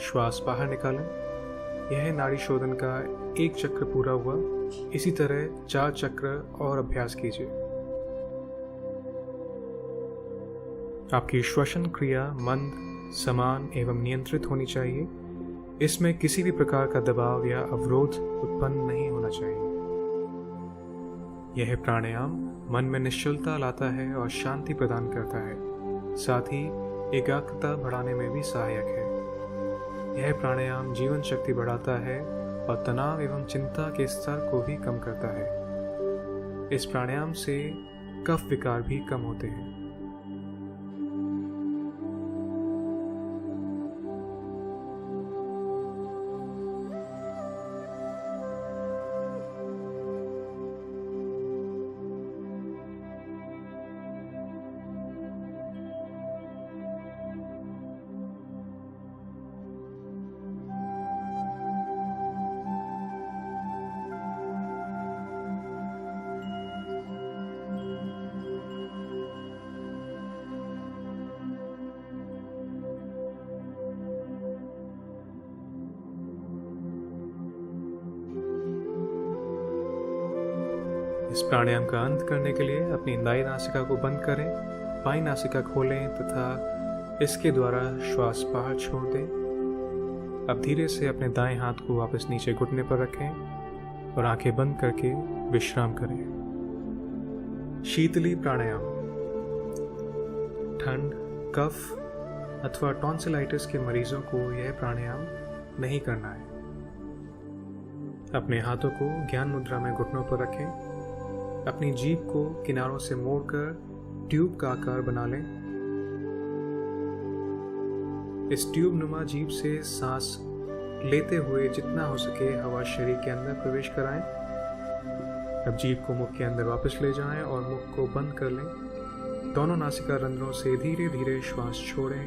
श्वास बाहर निकालें। यह नाड़ी शोधन का एक चक्र पूरा हुआ। इसी तरह 4 चक्र और अभ्यास कीजिए। आपकी श्वसन क्रिया मंद, समान एवं नियंत्रित होनी चाहिए। इसमें किसी भी प्रकार का दबाव या अवरोध उत्पन्न नहीं होना चाहिए। यह प्राणायाम मन में निश्चलता लाता है और शांति प्रदान करता है, साथ ही एकाग्रता बढ़ाने में भी सहायक है। यह प्राणायाम जीवन शक्ति बढ़ाता है और तनाव एवं चिंता के स्तर को भी कम करता है। इस प्राणायाम से कफ विकार भी कम होते हैं। इस प्राणायाम का अंत करने के लिए अपनी दाईं नासिका को बंद करें, बाईं नासिका खोलें तथा इसके द्वारा श्वास बाहर छोड़ दें। अब धीरे से अपने दाएं हाथ को वापस नीचे घुटने पर रखें और आंखें बंद करके विश्राम करें। शीतली प्राणायाम ठंड, कफ अथवा टॉन्सिलाइटिस के मरीजों को यह प्राणायाम नहीं करना है। अपने हाथों को ज्ञान मुद्रा में घुटनों पर रखें। अपनी जीभ को किनारों से मोड़कर ट्यूब का आकार बना लें। इस ट्यूब नुमा जीभ से सांस लेते हुए जितना हो सके हवा शरीर के अंदर प्रवेश कराएं। अब जीभ को मुख के अंदर वापस ले जाएं और मुख को बंद कर लें। दोनों नासिका रंध्रों से धीरे धीरे श्वास छोड़ें।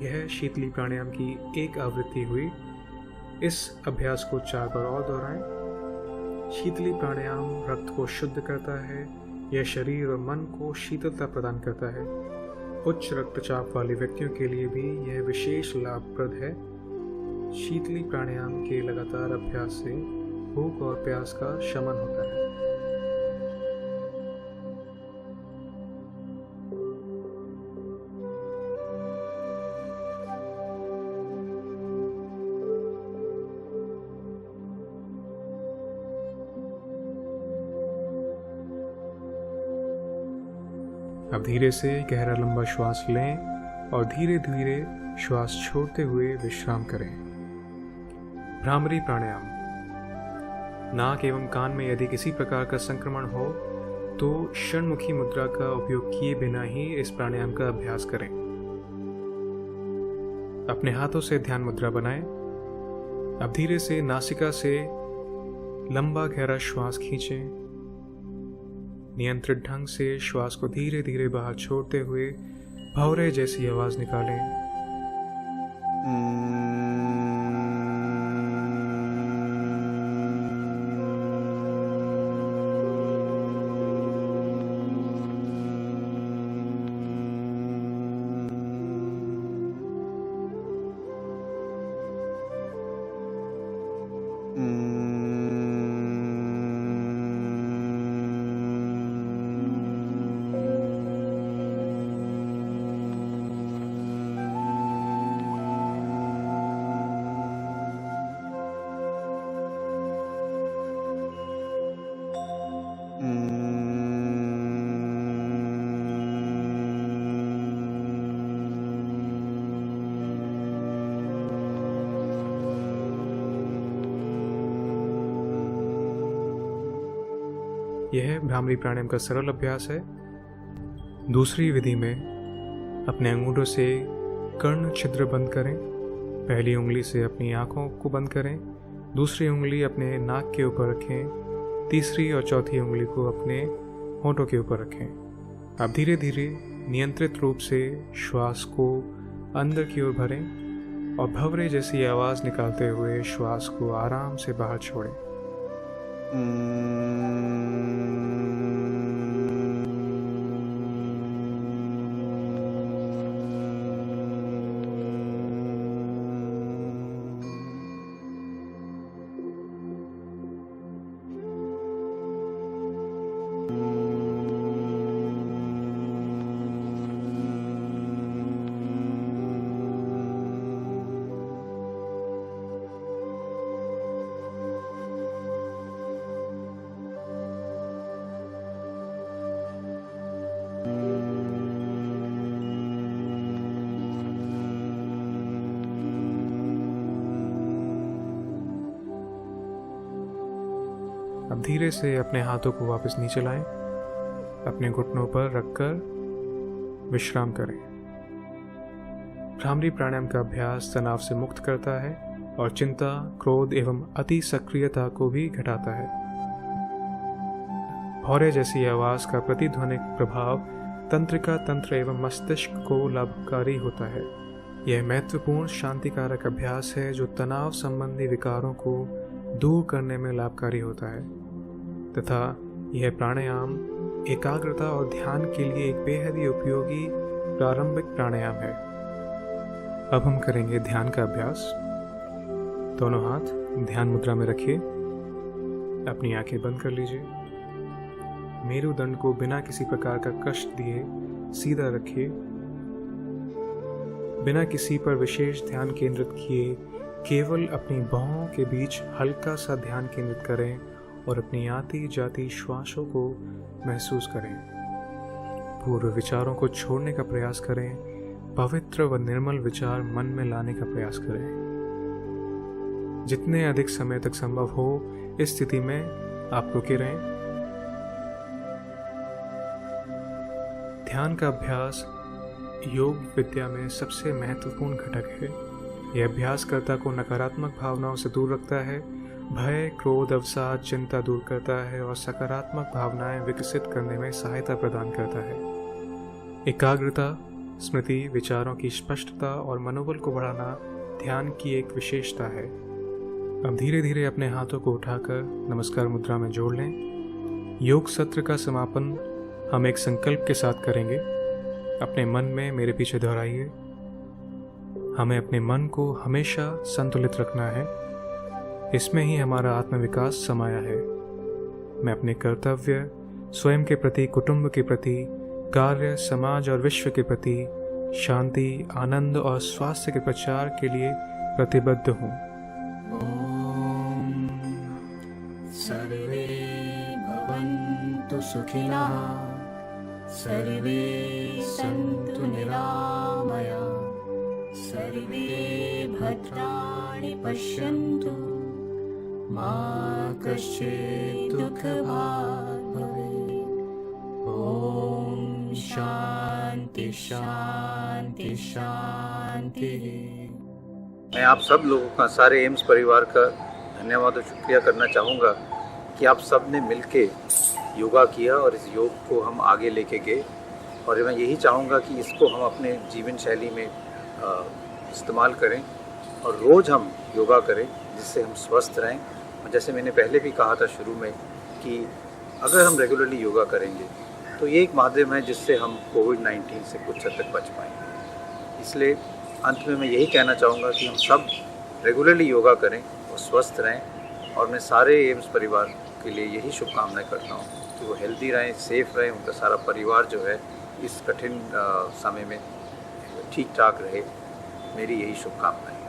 यह शीतली प्राणायाम की एक आवृत्ति हुई। इस अभ्यास को 4 बार और दोहराएं। शीतली प्राणायाम रक्त को शुद्ध करता है। यह शरीर और मन को शीतलता प्रदान करता है। उच्च रक्तचाप वाले व्यक्तियों के लिए भी यह विशेष लाभप्रद है। शीतली प्राणायाम के लगातार अभ्यास से भूख और प्यास का शमन होता है। अब धीरे से गहरा लंबा श्वास लें और धीरे धीरे श्वास छोड़ते हुए विश्राम करें। भ्रामरी प्राणायाम। नाक एवं कान में यदि किसी प्रकार का संक्रमण हो तो षण्मुखी मुद्रा का उपयोग किए बिना ही इस प्राणायाम का अभ्यास करें। अपने हाथों से ध्यान मुद्रा बनाएं। अब धीरे से नासिका से लंबा गहरा श्वास खींचें। नियंत्रित ढंग से श्वास को धीरे धीरे बाहर छोड़ते हुए भौरे जैसी आवाज निकालें। यह भ्रामरी प्राणायाम का सरल अभ्यास है। दूसरी विधि में अपने अंगूठों से कर्ण छिद्र बंद करें। पहली उंगली से अपनी आंखों को बंद करें। दूसरी उंगली अपने नाक के ऊपर रखें। तीसरी और चौथी उंगली को अपने होंठों के ऊपर रखें। अब धीरे धीरे नियंत्रित रूप से श्वास को अंदर की ओर भरें और भंवरे जैसी आवाज निकालते हुए श्वास को आराम से बाहर छोड़ें। अब धीरे से अपने हाथों को वापस नीचे लाएं, अपने घुटनों पर रखकर विश्राम करें। भ्रामरी प्राणायाम का अभ्यास तनाव से मुक्त करता है और चिंता, क्रोध एवं अति सक्रियता को भी घटाता है। भौरे जैसी आवाज का प्रतिध्वनिक प्रभाव तंत्रिका तंत्र एवं मस्तिष्क को लाभकारी होता है। यह महत्वपूर्ण शांतिकारक अभ्यास है जो तनाव संबंधी विकारों को दूर करने में लाभकारी होता है तथा यह प्राणायाम एकाग्रता और ध्यान के लिए एक बेहद ही उपयोगी प्रारंभिक प्राणायाम है। अब हम करेंगे ध्यान का अभ्यास। दोनों हाथ ध्यान मुद्रा में रखिए, अपनी आंखें बंद कर लीजिए। मेरुदंड को बिना किसी प्रकार का कष्ट दिए सीधा रखिए। बिना किसी पर विशेष ध्यान केंद्रित किए केवल अपनी बाहों के बीच हल्का सा ध्यान केंद्रित करें और अपनी आती जाती श्वासों को महसूस करें। पूर्व विचारों को छोड़ने का प्रयास करें। पवित्र व निर्मल विचार मन में लाने का प्रयास करें। जितने अधिक समय तक संभव हो इस स्थिति में आप रुके रहें। ध्यान का अभ्यास योग विद्या में सबसे महत्वपूर्ण घटक है। यह अभ्यासकर्ता को नकारात्मक भावनाओं से दूर रखता है, भय, क्रोध, अवसाद, चिंता दूर करता है और सकारात्मक भावनाएं विकसित करने में सहायता प्रदान करता है। एकाग्रता, स्मृति, विचारों की स्पष्टता और मनोबल को बढ़ाना ध्यान की एक विशेषता है। अब धीरे धीरे अपने हाथों को उठाकर नमस्कार मुद्रा में जोड़ लें। योग सत्र का समापन हम एक संकल्प के साथ करेंगे। अपने मन में मेरे पीछे दोहराइए। हमें अपने मन को हमेशा संतुलित रखना है। इसमें ही हमारा आत्मविकास समाया है। मैं अपने कर्तव्य, स्वयं के प्रति, कुटुंब के प्रति, कार्य, समाज और विश्व के प्रति शांति, आनंद और स्वास्थ्य के प्रचार के लिए प्रतिबद्ध हूँ। ओम सर्वे भवन्तु सुखिनः, सर्वे सन्तु निरामया, सर्वे भद्राणि पश्यन्तु, मा कश्चित् दुःखभाग् भवेत्। ओम शांति शांति शांति। मैं आप सब लोगों का, सारे एम्स परिवार का धन्यवाद और शुक्रिया करना चाहूँगा कि आप सब ने मिलके योगा किया और इस योग को हम आगे लेके गए। और मैं यही चाहूँगा कि इसको हम अपने जीवन शैली में इस्तेमाल करें और रोज़ हम योगा करें जिससे हम स्वस्थ रहें। और जैसे मैंने पहले भी कहा था शुरू में कि अगर हम रेगुलरली योगा करेंगे तो ये एक माध्यम है जिससे हम कोविड-19 से कुछ हद तक बच पाएंगे। इसलिए अंत में मैं यही कहना चाहूँगा कि हम सब रेगुलरली योगा करें और स्वस्थ रहें। और मैं सारे एम्स परिवार के लिए यही शुभकामनाएं करता हूँ कि वो हेल्दी रहें, सेफ रहें, उनका सारा परिवार जो है इस कठिन समय में ठीक ठाक रहे। मेरी यही शुभकामनाएं।